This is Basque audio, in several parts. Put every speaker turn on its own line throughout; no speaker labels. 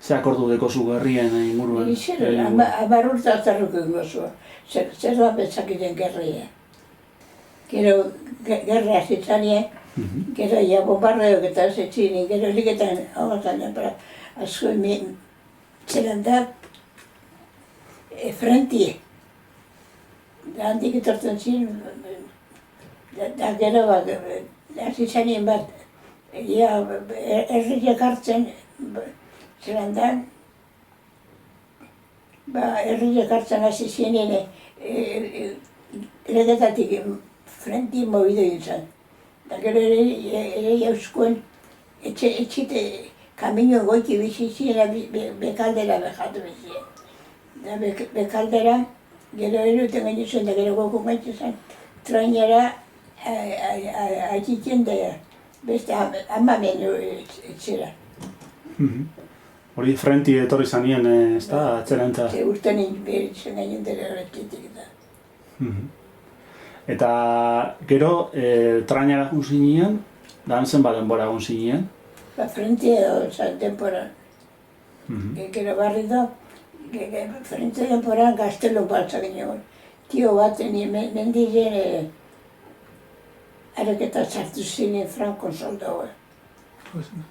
Zeak ordu deko zu gerrien inguruen?
Zer, 10 urte atzarruko ingo zuen. Zer da bezakiten gerria. Gero gerra zitzanien, gero ja bombardeok eta zitzinin, gero liketan hogatan asko zelan da frentie. Da handik etortzen zin, da gero hasi zanien bat, herriak hartzen, zelan da, herriak hartzen hasi zinien, legetatik frenti mobido izan. Da gero ere jauskuen, etxite kamino goiti bizi ziren, bekaldera behatu bizien. Da bekaldera, gero eruten gaini zuen, da gero gokun gaitzu zen, trainera aitziten da, beste amamen etxera.
Hori frenti etorri zanien, ez da, atzerantza?
Urten beritzen gainen dira horretkitik da.
Eta gero, trainara gun zinean, da hantzen bat denbora gun zinean?
Frente edo denbora. Gero barri da, frente denboran gaztelun baltza ginen. Tio bat, mendiren areketa sartu zinen Frankon soldaua.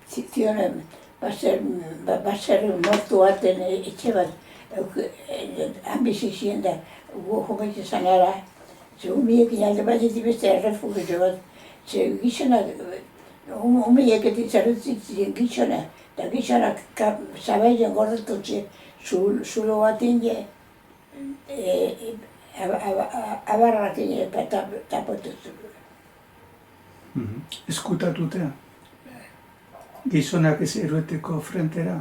Zionen, baser mortu baten etxe bat, han bizi ziren da, guoko gaitze zanara, ze humiekin alde bat beste errefugio bat, ze gizonak, humeiek etitzarutzik ziren gizona, eta gizonak zabairen gordetutze zulo baten abarrakin tapotuz.
Eskutatutea? Gizonak ez erueteko frentera?